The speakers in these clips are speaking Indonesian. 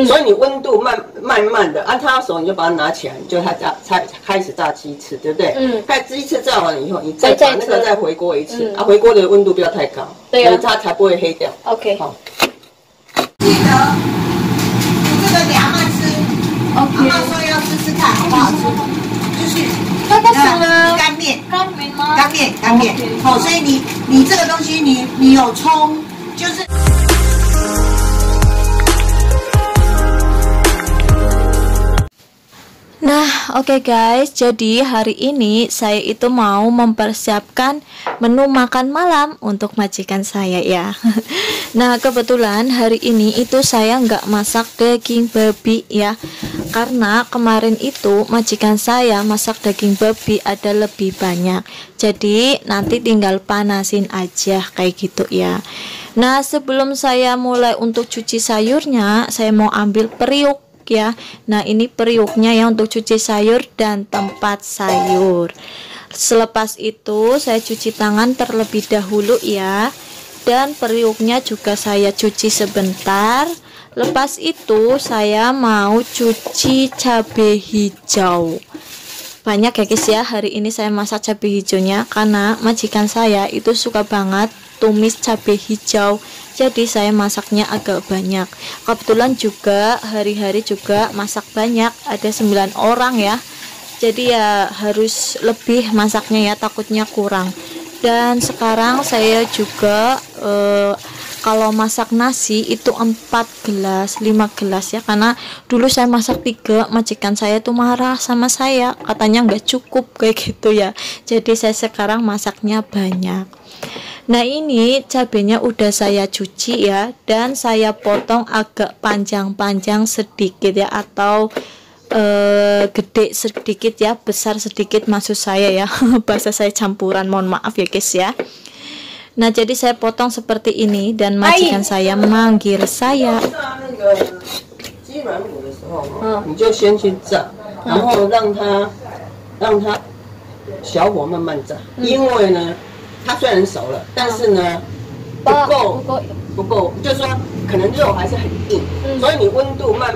所以你温度慢的按它的手，你就把它拿起来，你就才开始炸鸡翅，对不对？开始鸡翅炸完了以后，你再把那个再回锅一次，回锅的温度不要太高，对啊，它才不会黑掉。OK， 好。记得煮这个给阿嬷吃。OK， 阿嬷说要试试看好不好吃，就是那个什么干面，干面吗？干面。好，所以你这个东西你有葱，就是。Nah, oke guys, jadi hari ini saya itu mau mempersiapkan menu makan malam untuk majikan saya ya. Nah, kebetulan hari ini itu saya nggak masak daging babi ya, karena kemarin itu majikan saya masak daging babi ada lebih banyak. Jadi nanti tinggal panasin aja kayak gitu ya. Nah, sebelum saya mulai untuk cuci sayurnya, saya mau ambil periuk ya. Nah, ini periuknya ya untuk cuci sayur dan tempat sayur. Selepas itu saya cuci tangan terlebih dahulu ya, dan periuknya juga saya cuci sebentar. Lepas itu saya mau cuci cabai hijau. Banyak ya guys ya, hari ini saya masak cabai hijaunya karena majikan saya itu suka banget tumis cabai hijau, jadi saya masaknya agak banyak. Kebetulan juga hari-hari juga masak banyak, ada 9 orang ya, jadi ya harus lebih masaknya ya, takutnya kurang. Dan sekarang saya juga kalau masak nasi itu 4 gelas 5 gelas ya, karena dulu saya masak 3, majikan saya tuh marah sama saya, katanya nggak cukup kayak gitu ya, jadi saya sekarang masaknya banyak. Nah, ini cabenya udah saya cuci ya, dan saya potong agak panjang-panjang sedikit ya, atau gede sedikit ya, besar sedikit maksud saya ya. Bahasa saya campuran, mohon maaf ya guys ya. Nah, jadi saya potong seperti ini, dan majikan saya manggil saya. 你就先去炸，然后让它小火慢慢炸，因为呢。它虽然熟了，但是呢不够，就是说可能肉还是很硬，所以你温度慢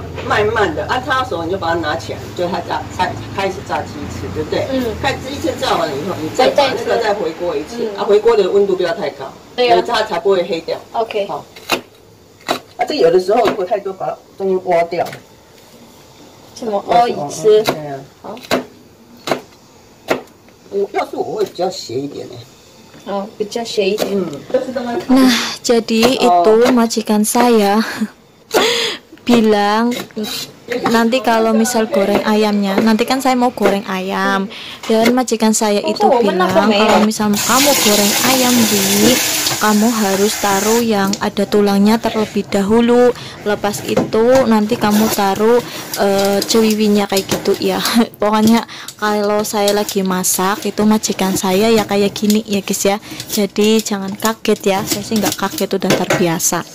的按它的手，你就把它拿起来，就它才开始炸鸡翅，对不对？开始鸡翅炸完了以后，你再把那个再回锅一次，回锅的温度不要太高，对啊，它才不会黑掉。OK， 好。这有的时候如果太多，把它中间挖掉。什么挖一次？对啊。好。要是我会比较斜一点呢。比较斜一点。Nah, jadi itu majikan saya bilang nanti kalau misal goreng ayamnya, nanti kan saya mau goreng ayam, dan majikan saya itu bilang kalau misal kamu goreng ayam Bi, kamu harus taruh yang ada tulangnya terlebih dahulu, lepas itu nanti kamu taruh cewiwinya kayak gitu ya. Pokoknya kalau saya lagi masak itu majikan saya ya kayak gini ya guys ya, jadi jangan kaget ya, saya sih nggak kaget, udah terbiasa.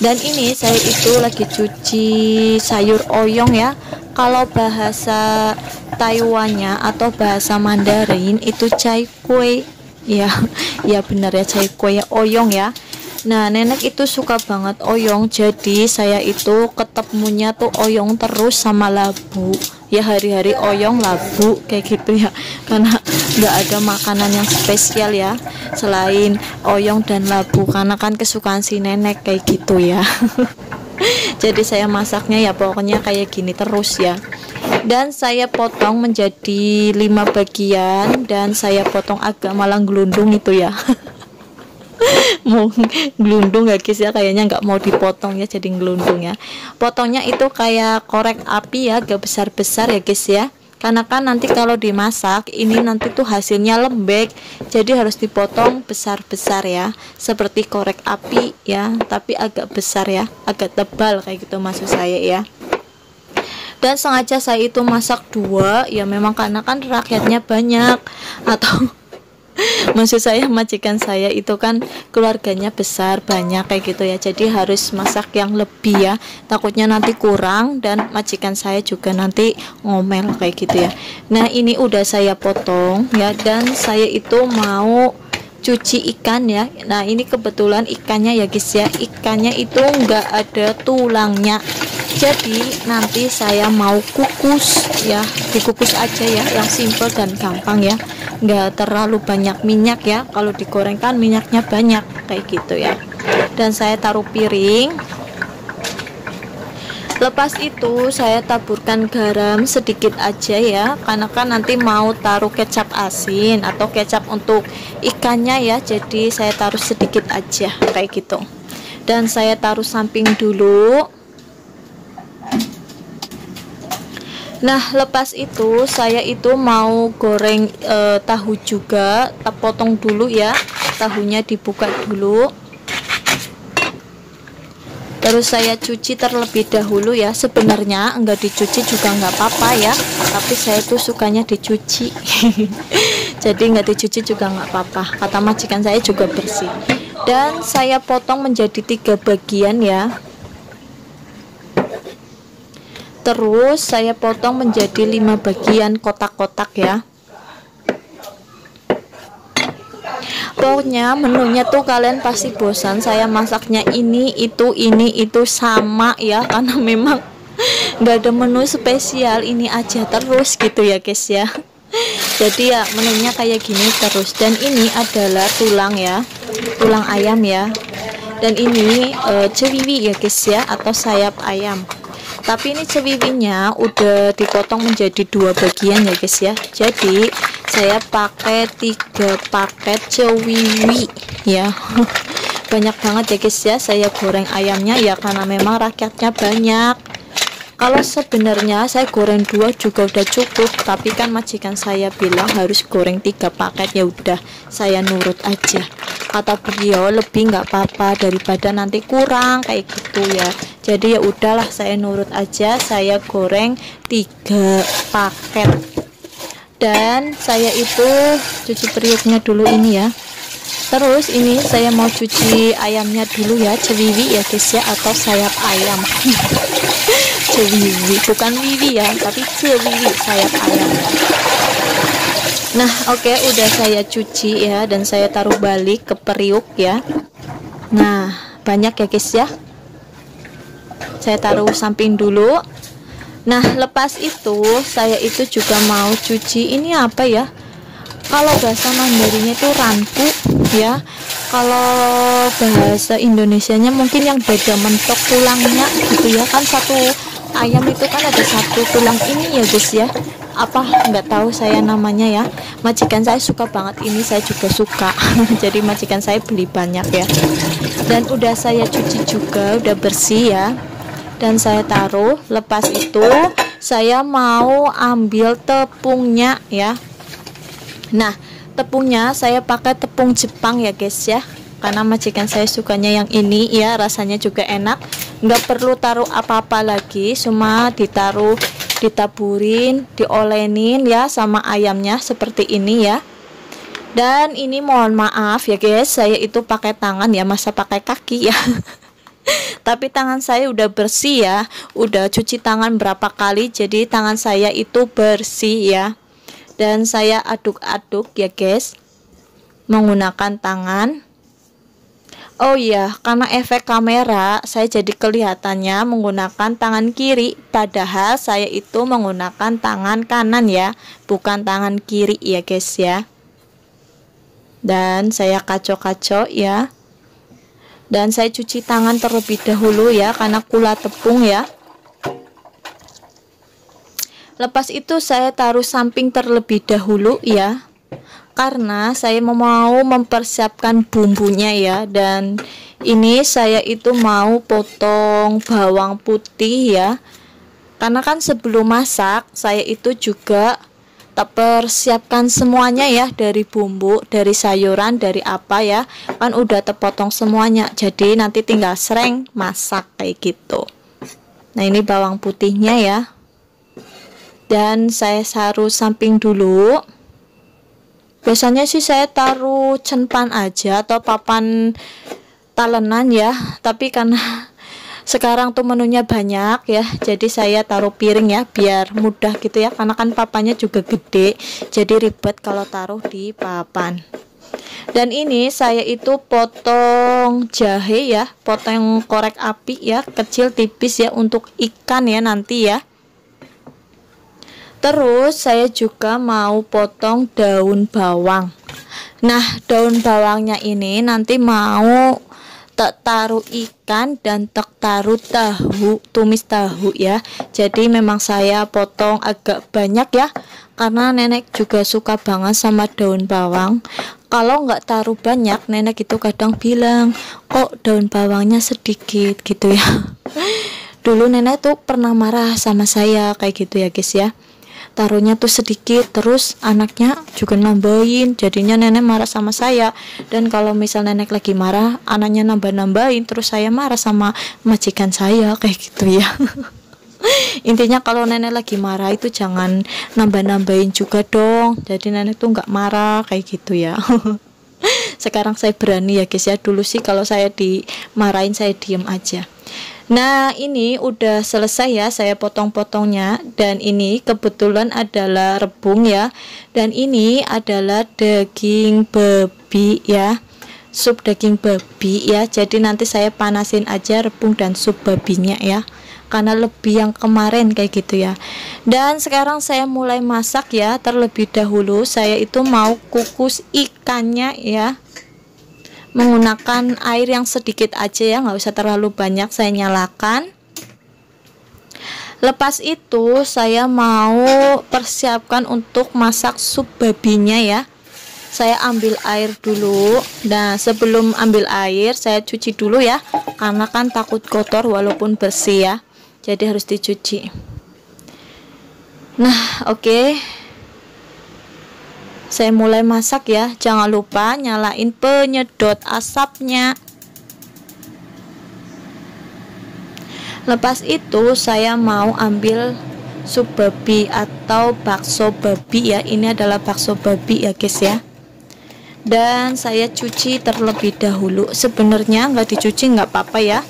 Dan ini saya itu lagi cuci sayur oyong ya. Kalau bahasa Taiwannya atau bahasa Mandarin itu cai kue ya. Ya benar ya, cai kue ya, oyong ya. Nah, nenek itu suka banget oyong, jadi saya itu ketemunya tuh oyong terus sama labu ya, hari-hari oyong labu kayak gitu ya, karena nggak ada makanan yang spesial ya selain oyong dan labu, karena kan kesukaan si nenek kayak gitu ya. Jadi saya masaknya ya pokoknya kayak gini terus ya. Dan saya potong menjadi 5 bagian, dan saya potong agak malang gelundung itu ya. Mau gelundung ya guys ya, kayaknya nggak mau dipotong ya, jadi gelundung ya. Potongnya itu kayak korek api ya, agak besar-besar ya guys ya, karena kan nanti kalau dimasak ini nanti tuh hasilnya lembek, jadi harus dipotong besar-besar ya, seperti korek api ya, tapi agak besar ya, agak tebal kayak gitu maksud saya ya. Dan sengaja saya itu masak 2 ya, memang karena kan rakyatnya banyak, atau maksud saya majikan saya itu kan keluarganya besar banyak kayak gitu ya, jadi harus masak yang lebih ya, takutnya nanti kurang dan majikan saya juga nanti ngomel kayak gitu ya. Nah, ini udah saya potong ya, dan saya itu mau cuci ikan ya. Nah, ini kebetulan ikannya ya guys ya, ikannya itu enggak ada tulangnya, Jadi nanti saya mau kukus ya, dikukus aja ya, yang simple dan gampang ya, nggak terlalu banyak minyak ya. Kalau digoreng kan minyaknya banyak kayak gitu ya. Dan saya taruh piring. Lepas itu saya taburkan garam sedikit aja ya, karena kan nanti mau taruh kecap asin atau kecap untuk ikannya ya, jadi saya taruh sedikit aja kayak gitu. Dan saya taruh samping dulu. Nah, lepas itu saya itu mau goreng tahu juga, kita potong dulu ya, tahunya dibuka dulu. Terus saya cuci terlebih dahulu ya. Sebenarnya enggak dicuci juga nggak apa-apa ya, tapi saya tuh sukanya dicuci. Jadi enggak dicuci juga nggak apa-apa, kata majikan saya juga bersih. Dan saya potong menjadi 3 bagian ya. Terus saya potong menjadi 5 bagian kotak-kotak ya. Pokoknya menunya tuh kalian pasti bosan saya masaknya ini itu sama ya, karena memang nggak ada menu spesial, ini aja terus gitu ya guys ya. Jadi ya menunya kayak gini terus. Dan ini adalah tulang ya, tulang ayam ya. Dan ini cewiwi ya guys ya, atau sayap ayam. Tapi ini cewiwinya udah dipotong menjadi 2 bagian ya guys ya. Jadi saya pakai 3 paket cewiwi ya. Banyak banget ya guys ya saya goreng ayamnya ya, karena memang rakyatnya banyak. Kalau sebenarnya saya goreng 2 juga udah cukup, tapi kan majikan saya bilang harus goreng 3 paket, ya udah saya nurut aja. Kata beliau lebih nggak apa-apa daripada nanti kurang kayak gitu ya. Jadi ya udahlah saya nurut aja, saya goreng 3 paket. Dan saya itu cuci periuknya dulu ini ya. Terus ini saya mau cuci ayamnya dulu ya, cewiwi ya guys ya, atau sayap ayam. Cewiwi, bukan wiwi ya, tapi cewiwi, sayap ayam. Nah oke, udah saya cuci ya, dan saya taruh balik ke periuk ya. Nah banyak ya guys ya, saya taruh samping dulu. Nah lepas itu saya itu juga mau cuci ini apa ya, kalau bahasa Mandarinnya itu rantu ya, kalau bahasa Indonesianya mungkin yang beda mentok tulangnya gitu ya. Kan satu ayam itu kan ada 1 tulang ini ya guys ya, apa nggak tahu saya namanya ya. Majikan saya suka banget ini, saya juga suka. Jadi majikan saya beli banyak ya. Dan udah saya cuci juga, udah bersih ya, dan saya taruh. Lepas itu saya mau ambil tepungnya ya. Nah tepungnya saya pakai tepung Jepang ya guys ya, karena majikan saya sukanya yang ini ya, rasanya juga enak. Nggak perlu taruh apa-apa lagi, cuma ditaburin, diolenin ya sama ayamnya seperti ini ya. Dan ini mohon maaf ya guys, saya itu pakai tangan ya, masa pakai kaki ya. Tapi tangan saya udah bersih ya, udah cuci tangan berapa kali, jadi tangan saya itu bersih ya. Dan saya aduk-aduk ya guys menggunakan tangan. Oh iya, karena efek kamera saya jadi kelihatannya menggunakan tangan kiri, padahal saya itu menggunakan tangan kanan ya, bukan tangan kiri ya guys ya. Dan saya kacau-kacau ya. Dan saya cuci tangan terlebih dahulu ya, karena kula tepung ya. Lepas itu saya taruh samping terlebih dahulu ya, karena saya mau mempersiapkan bumbunya ya. Dan ini saya itu mau potong bawang putih ya, karena kan sebelum masak saya itu juga persiapkan semuanya ya, dari bumbu, dari sayuran, dari apa ya, kan udah terpotong semuanya, jadi nanti tinggal sereng masak kayak gitu. Nah ini bawang putihnya ya, dan saya taruh samping dulu. Biasanya sih saya taruh cenpan aja atau papan talenan ya, tapi karena sekarang tuh menunya banyak ya, jadi saya taruh piring ya biar mudah gitu ya, karena kan papannya juga gede, jadi ribet kalau taruh di papan. Dan ini saya itu potong jahe ya, potong korek api ya, kecil tipis ya, untuk ikan ya nanti ya. Terus saya juga mau potong daun bawang. Nah, daun bawangnya ini nanti mau tak taruh ikan dan tak taruh tahu, tumis tahu ya. Jadi memang saya potong agak banyak ya, karena nenek juga suka banget sama daun bawang. Kalau nggak taruh banyak, nenek itu kadang bilang, kok daun bawangnya sedikit gitu ya. Dulu nenek tuh pernah marah sama saya kayak gitu ya guys ya. Taruhnya tuh sedikit, terus anaknya juga nambahin, jadinya nenek marah sama saya. Dan kalau misal nenek lagi marah, anaknya nambah-nambahin, terus saya marah sama majikan saya kayak gitu ya. Intinya kalau nenek lagi marah itu jangan nambah-nambahin juga dong, jadi nenek tuh nggak marah kayak gitu ya. Sekarang saya berani ya guys ya, dulu sih kalau saya dimarahin saya diem aja. Nah, ini udah selesai ya, saya potong-potongnya. Dan ini kebetulan adalah rebung ya. Dan ini adalah daging babi ya, sup daging babi ya. Jadi nanti saya panasin aja rebung dan sup babinya ya, karena lebih yang kemarin kayak gitu ya. Dan sekarang saya mulai masak ya. Terlebih dahulu saya itu mau kukus ikannya ya, menggunakan air yang sedikit aja ya, nggak usah terlalu banyak. Saya nyalakan. Lepas itu saya mau persiapkan untuk masak sup babinya ya. Saya ambil air dulu. Nah, sebelum ambil air saya cuci dulu ya, karena kan takut kotor walaupun bersih ya, jadi harus dicuci. Nah, oke. Saya mulai masak ya. Jangan lupa nyalain penyedot asapnya. Lepas itu saya mau ambil sup babi atau bakso babi ya. Ini adalah bakso babi ya guys ya. Dan saya cuci terlebih dahulu. Sebenarnya nggak dicuci nggak apa-apa ya,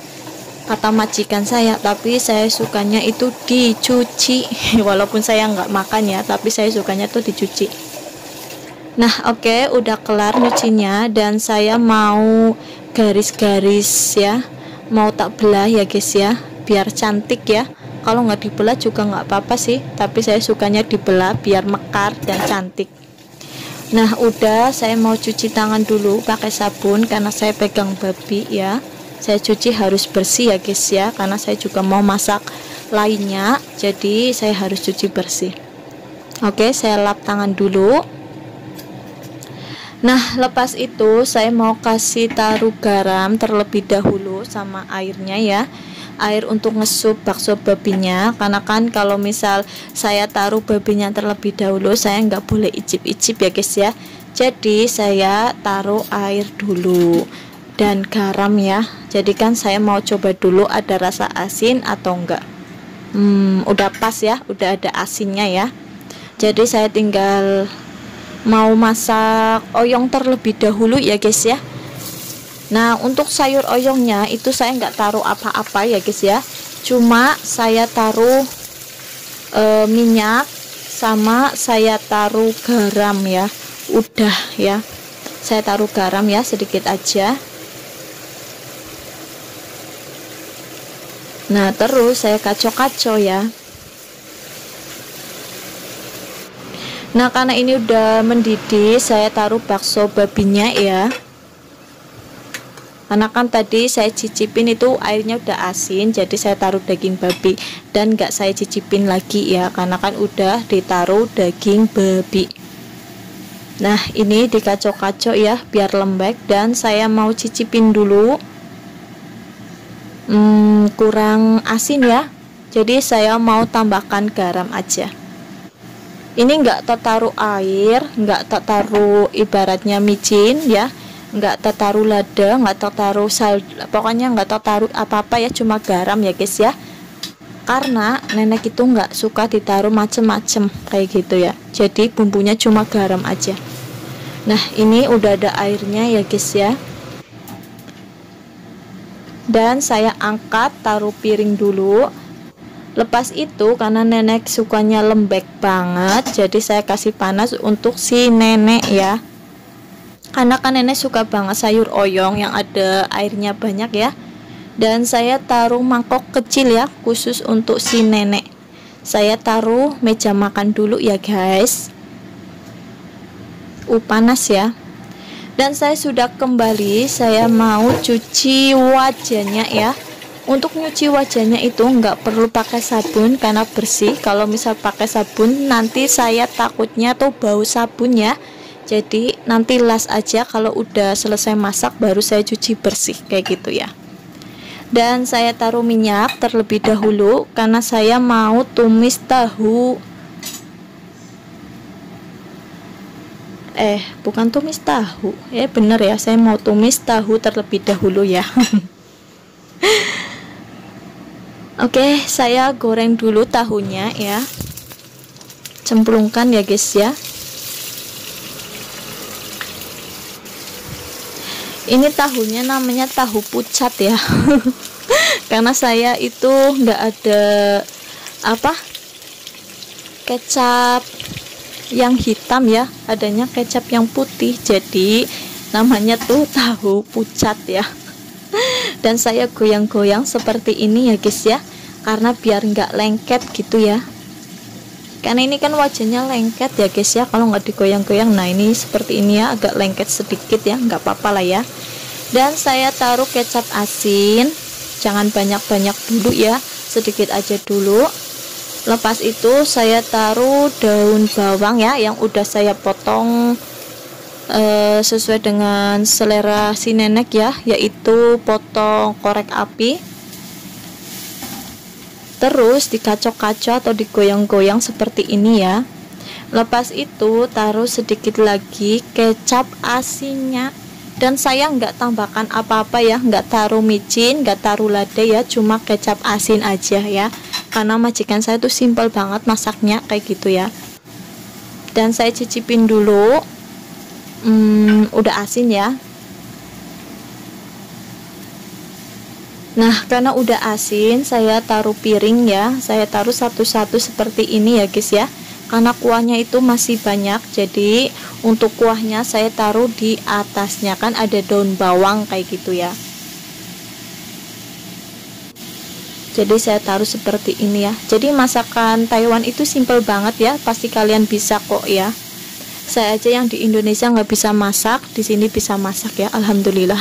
kata majikan saya, tapi saya sukanya itu dicuci. Walaupun saya nggak makan ya, tapi saya sukanya tuh dicuci. Nah, oke, udah kelar nyucinya. Dan saya mau garis-garis ya, mau tak belah ya guys ya, biar cantik ya. Kalau nggak dibelah juga nggak apa-apa sih, tapi saya sukanya dibelah biar mekar dan cantik. Nah, udah, saya mau cuci tangan dulu pakai sabun karena saya pegang babi ya. Saya cuci harus bersih ya guys ya, karena saya juga mau masak lainnya, jadi saya harus cuci bersih. Oke, saya lap tangan dulu. Nah, lepas itu saya mau kasih taruh garam terlebih dahulu sama airnya ya, air untuk ngesup bakso babinya. Karena kan kalau misal saya taruh babinya terlebih dahulu, saya nggak boleh icip-icip ya guys ya. Jadi saya taruh air dulu dan garam ya. Jadi kan saya mau coba dulu ada rasa asin atau enggak. Udah pas ya, udah ada asinnya ya. Jadi saya tinggal mau masak oyong terlebih dahulu ya guys ya. Nah, untuk sayur oyongnya itu saya nggak taruh apa-apa ya guys ya, cuma saya taruh minyak sama saya taruh garam ya. Udah ya, saya taruh garam ya sedikit aja. Nah, terus saya kacau-kacau ya. Nah, karena ini udah mendidih, saya taruh bakso babinya ya. Karena kan tadi saya cicipin itu airnya udah asin, jadi saya taruh daging babi dan nggak saya cicipin lagi ya, karena kan udah ditaruh daging babi. Nah, ini dikacau-kacau ya biar lembek, dan saya mau cicipin dulu. Kurang asin ya, jadi saya mau tambahkan garam aja. Ini nggak taruh air, nggak taruh ibaratnya micin ya, nggak taruh lada, nggak taruh sal, pokoknya nggak taruh apa-apa ya, cuma garam ya guys ya. Karena nenek itu nggak suka ditaruh macem-macem kayak gitu ya, jadi bumbunya cuma garam aja. Nah, ini udah ada airnya ya guys ya. Dan saya angkat, taruh piring dulu. Lepas itu karena nenek sukanya lembek banget, jadi saya kasih panas untuk si nenek ya. karena kan nenek suka banget sayur oyong yang ada airnya banyak ya. Dan saya taruh mangkok kecil ya, khusus untuk si nenek. Saya taruh meja makan dulu ya guys. Panas ya. Dan saya sudah kembali, saya mau cuci wajahnya ya. Untuk nyuci wajahnya itu nggak perlu pakai sabun karena bersih. Kalau misal pakai sabun nanti saya takutnya tuh bau sabun ya. Jadi nanti las aja, kalau udah selesai masak baru saya cuci bersih kayak gitu ya. Dan saya taruh minyak terlebih dahulu karena saya mau tumis tahu. Bukan tumis tahu. Bener ya, saya mau tumis tahu terlebih dahulu ya. Oke, saya goreng dulu tahunya ya. Cemplungkan ya guys ya. Ini tahunya namanya tahu pucat ya. Karena saya itu nggak ada kecap yang hitam ya, adanya kecap yang putih, jadi namanya tuh tahu pucat ya. Dan saya goyang-goyang seperti ini ya guys ya, karena biar nggak lengket gitu ya. Karena ini kan wajahnya lengket ya guys ya, kalau nggak digoyang-goyang. Nah ini seperti ini ya, agak lengket sedikit ya, nggak apa-apa lah ya. Dan saya taruh kecap asin, jangan banyak-banyak dulu ya, sedikit aja dulu. Lepas itu saya taruh daun bawang ya, yang udah saya potong sesuai dengan selera si nenek ya, yaitu potong korek api. Terus dikacok-kacok atau digoyang-goyang seperti ini ya. Lepas itu taruh sedikit lagi kecap asinnya. Dan saya nggak tambahkan apa-apa ya, nggak taruh micin, nggak taruh lada ya, cuma kecap asin aja ya. Karena majikan saya tuh simple banget masaknya kayak gitu ya. Dan saya cicipin dulu. Udah asin ya. Nah, karena udah asin, saya taruh piring ya. Saya taruh satu-satu seperti ini ya guys ya. Karena kuahnya itu masih banyak, jadi untuk kuahnya saya taruh di atasnya, kan ada daun bawang kayak gitu ya. Jadi saya taruh seperti ini ya. Jadi masakan Taiwan itu simple banget ya, pasti kalian bisa kok ya. Saya aja yang di Indonesia nggak bisa masak, di sini bisa masak ya, alhamdulillah.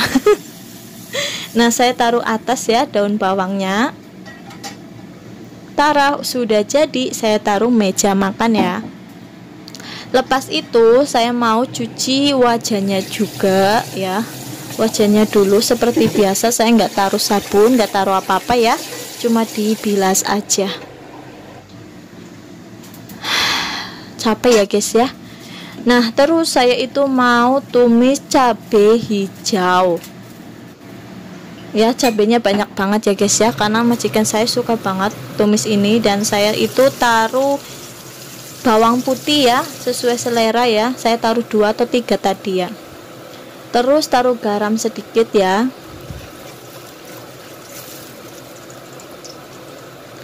Nah, saya taruh atas ya daun bawangnya. Taruh sudah jadi, saya taruh meja makan ya. Lepas itu saya mau cuci wajahnya juga ya. Wajahnya dulu seperti biasa, saya nggak taruh sabun, nggak taruh apa-apa ya, cuma dibilas aja. Capek ya guys ya. Nah, terus saya itu mau tumis cabai hijau. Ya, cabenya banyak banget ya guys ya, karena majikan saya suka banget tumis ini. Dan saya itu taruh bawang putih ya, sesuai selera ya. Saya taruh 2 atau 3 tadi ya. Terus taruh garam sedikit ya.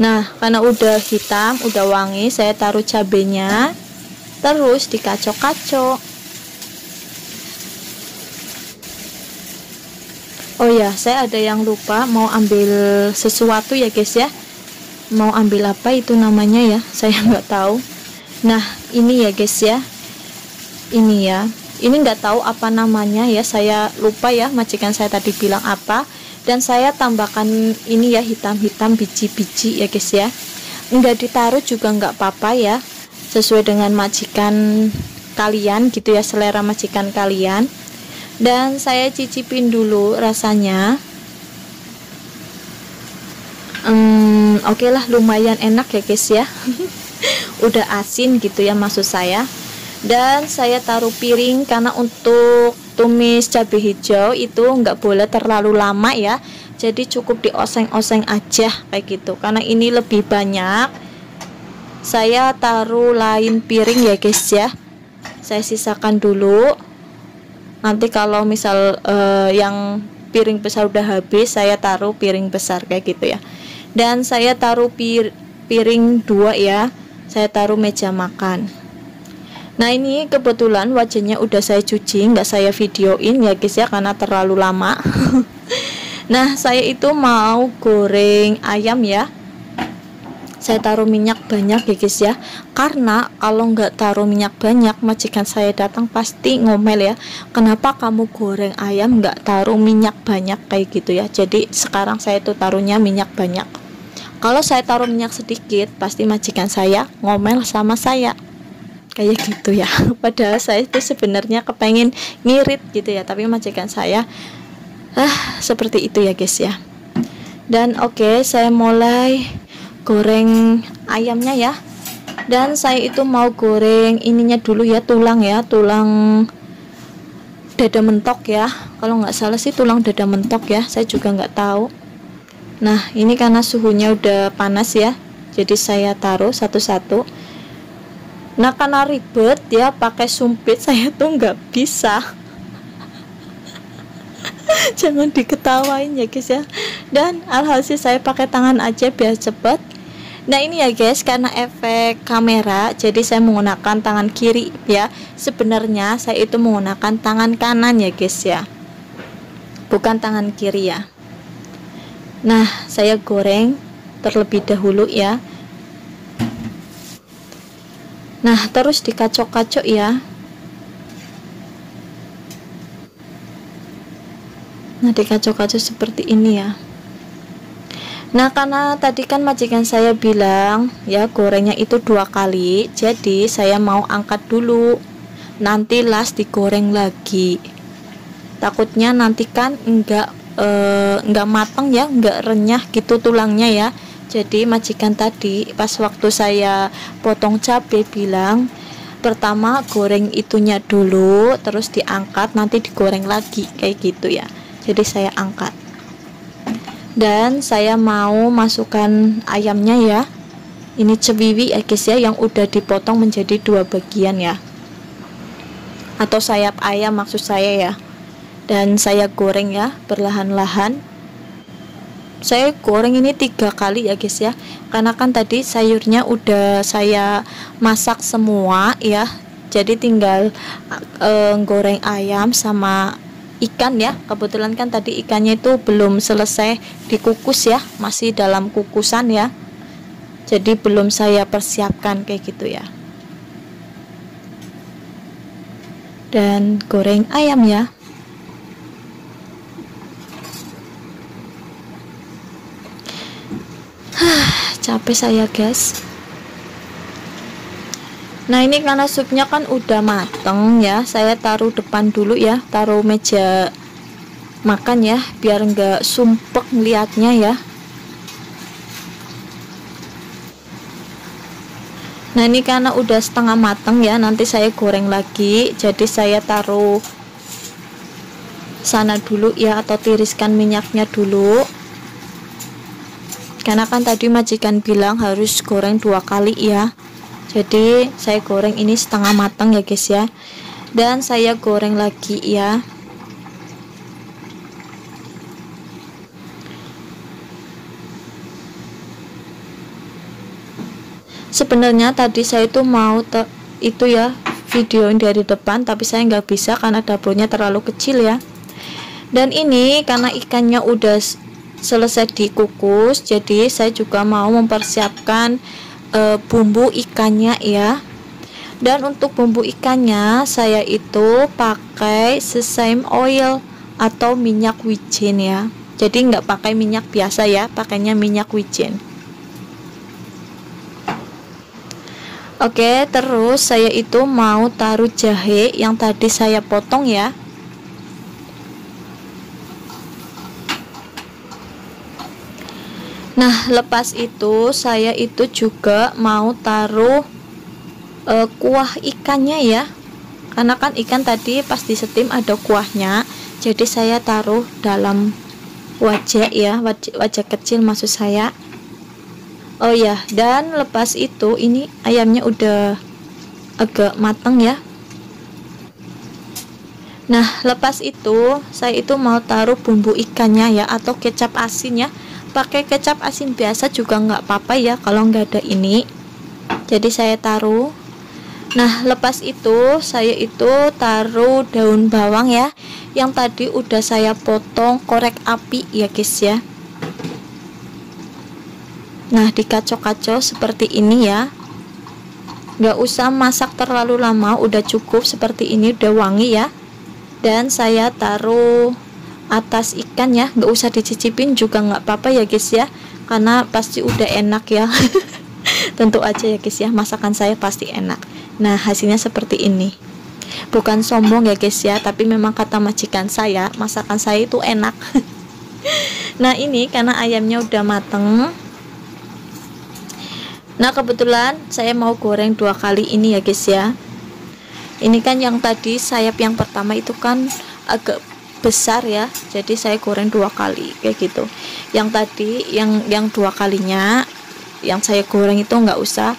Nah, karena udah hitam, udah wangi, saya taruh cabenya. Terus dikacok-kacok. Oh ya, saya ada yang lupa mau ambil sesuatu ya guys ya. Mau ambil apa itu namanya ya, saya nggak tahu. Nah, ini ya guys ya. Ini ya. Ini nggak tahu apa namanya ya, saya lupa ya, majikan saya tadi bilang apa. Dan saya tambahkan ini ya, hitam-hitam biji-biji ya guys ya. Nggak ditaruh juga nggak apa-apa ya, sesuai dengan majikan kalian gitu ya, selera majikan kalian. Dan saya cicipin dulu rasanya. Oke lah, lumayan enak ya guys ya. Udah asin gitu ya maksud saya. Dan saya taruh piring, karena untuk tumis cabai hijau itu nggak boleh terlalu lama ya. Jadi cukup dioseng-oseng aja kayak gitu. Karena ini lebih banyak, saya taruh lain piring ya guys ya. Saya sisakan dulu. Nanti kalau misal yang piring besar udah habis, saya taruh piring besar kayak gitu ya. Dan saya taruh piring 2 ya. Saya taruh meja makan. Nah ini kebetulan wajannya udah saya cuci, nggak saya videoin ya guys ya karena terlalu lama. Nah saya itu mau goreng ayam ya. Saya taruh minyak banyak ya guys ya, karena kalau nggak taruh minyak banyak majikan saya datang pasti ngomel ya, kenapa kamu goreng ayam nggak taruh minyak banyak kayak gitu ya. Jadi sekarang saya itu taruhnya minyak banyak. Kalau saya taruh minyak sedikit pasti majikan saya ngomel sama saya kayak gitu ya. Padahal saya itu sebenarnya kepengen ngirit gitu ya, tapi majikan saya seperti itu ya guys ya. Dan oke, saya mulai goreng ayamnya ya. Dan saya itu mau goreng ininya dulu ya, tulang dada mentok ya, kalau nggak salah sih tulang dada mentok ya, saya juga nggak tahu. Nah ini karena suhunya udah panas ya, jadi saya taruh satu-satu. Nah karena ribet ya pakai sumpit, saya tuh nggak bisa. Jangan diketawain ya guys ya. Dan alhasil saya pakai tangan aja biar cepet. Nah ini ya guys, karena efek kamera jadi saya menggunakan tangan kiri ya. Sebenarnya saya itu menggunakan tangan kanan ya guys ya, bukan tangan kiri ya. Nah saya goreng terlebih dahulu ya. Nah terus dikacok-kacok ya. Nah dikacok-kacok seperti ini ya. Nah karena tadi kan majikan saya bilang ya gorengnya itu 2 kali, jadi saya mau angkat dulu, nanti las digoreng lagi. Takutnya nanti kan enggak matang ya, enggak renyah gitu tulangnya ya. Jadi majikan tadi pas waktu saya potong cabai bilang pertama goreng itunya dulu, terus diangkat nanti digoreng lagi kayak gitu ya. Jadi saya angkat. Dan saya mau masukkan ayamnya ya. Ini cewiwi ya guys ya, yang udah dipotong menjadi 2 bagian ya, atau sayap ayam maksud saya ya. Dan saya goreng ya perlahan-lahan. Saya goreng ini 3 kali ya guys ya, karena kan tadi sayurnya udah saya masak semua ya, jadi tinggal goreng ayam sama ikan ya. Kebetulan kan tadi ikannya itu belum selesai dikukus ya, masih dalam kukusan ya, jadi belum saya persiapkan kayak gitu ya. Dan goreng ayam ya. Capek saya guys. Nah ini karena supnya kan udah mateng ya, saya taruh depan dulu ya, taruh meja makan ya, biar nggak sumpek ngeliatnya ya. Nah ini karena udah setengah mateng ya, nanti saya goreng lagi, jadi saya taruh sana dulu ya, atau tiriskan minyaknya dulu. Karena kan tadi majikan bilang harus goreng 2 kali ya, jadi saya goreng ini setengah matang ya guys ya. Dan saya goreng lagi ya. Sebenarnya tadi saya itu mau itu ya videoin dari depan, tapi saya nggak bisa karena dapurnya terlalu kecil ya. Dan ini karena ikannya udah selesai dikukus, jadi saya juga mau mempersiapkan bumbu ikannya ya. Dan untuk bumbu ikannya saya itu pakai sesame oil atau minyak wijen ya, jadi nggak pakai minyak biasa ya, pakainya minyak wijen. Oke, terus saya itu mau taruh jahe yang tadi saya potong ya. Nah lepas itu saya itu juga mau taruh kuah ikannya ya, karena kan ikan tadi pas disetim ada kuahnya, jadi saya taruh dalam wajah ya, wajah kecil maksud saya. Oh ya, dan lepas itu ini ayamnya udah agak mateng ya. Nah lepas itu saya itu mau taruh bumbu ikannya ya, atau kecap asin ya. Pakai kecap asin biasa juga nggak apa-apa ya kalau nggak ada ini. Jadi saya taruh. Nah, lepas itu saya itu taruh daun bawang ya, yang tadi udah saya potong, korek api ya guys ya. Nah, dikacau-kacau seperti ini ya. Nggak usah masak terlalu lama, udah cukup seperti ini, udah wangi ya. Dan saya taruh atas ikan ya, nggak usah dicicipin juga nggak apa-apa ya guys ya, karena pasti udah enak ya. Tentu aja ya guys ya, masakan saya pasti enak. Nah, hasilnya seperti ini. Bukan sombong ya guys ya, tapi memang kata majikan saya, masakan saya itu enak. Nah, ini karena ayamnya udah mateng. Nah, kebetulan saya mau goreng 2 kali ini ya guys ya. Ini kan yang tadi sayap yang pertama itu kan agak besar ya, jadi saya goreng 2 kali kayak gitu. Yang tadi yang 2 kalinya yang saya goreng itu nggak usah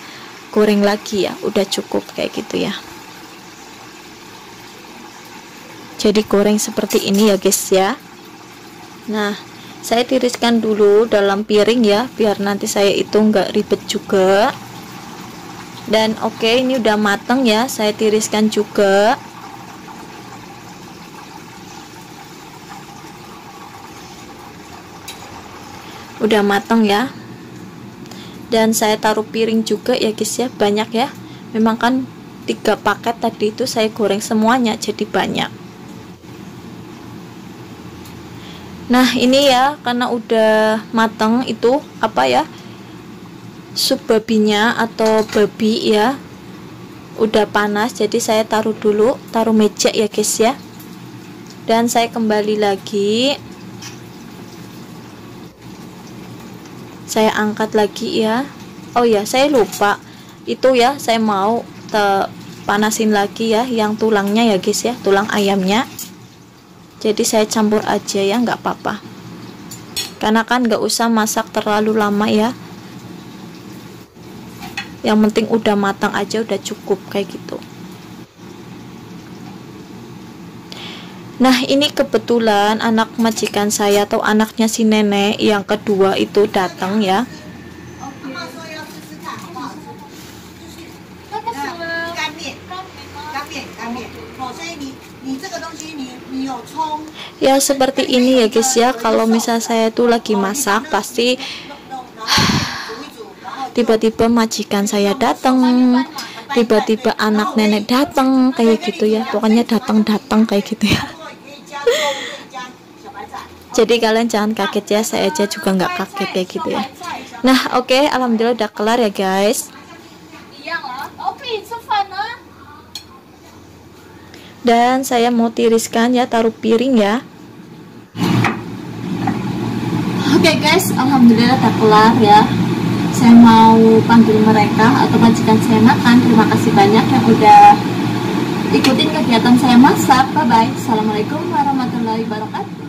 goreng lagi ya, udah cukup kayak gitu ya. Jadi goreng seperti ini ya guys ya. Nah, saya tiriskan dulu dalam piring ya, biar nanti saya itu nggak ribet juga. Dan oke, ini udah mateng ya, saya tiriskan juga. Udah mateng ya. Dan saya taruh piring juga ya guys ya, banyak ya. Memang kan 3 paket tadi itu saya goreng semuanya, jadi banyak. Nah, ini ya, karena udah mateng itu apa ya, sup babinya atau babi ya, udah panas, jadi saya taruh dulu, taruh meja ya guys ya. Dan saya kembali lagi, saya angkat lagi ya. Oh ya, saya lupa itu ya, saya mau panasin lagi ya yang tulangnya ya guys ya, tulang ayamnya. Jadi saya campur aja ya, nggak apa-apa, karena kan nggak usah masak terlalu lama ya, yang penting udah matang aja udah cukup kayak gitu. Nah, ini kebetulan anak majikan saya atau anaknya si nenek yang kedua itu datang ya. Ya seperti ini ya guys ya, kalau misal saya tuh lagi masak pasti tiba-tiba majikan saya datang, tiba-tiba anak nenek datang kayak gitu ya, pokoknya datang kayak gitu ya. Jadi kalian jangan kaget ya, saya aja juga nggak kaget kayak gitu ya. Nah, oke, alhamdulillah udah kelar ya guys. Dan saya mau tiriskan ya, taruh piring ya. Oke guys, alhamdulillah udah kelar ya. Saya mau panggil mereka atau majikan saya makan. Terima kasih banyak yang udah ikutin kegiatan saya masak. Bye bye. Assalamualaikum warahmatullahi wabarakatuh.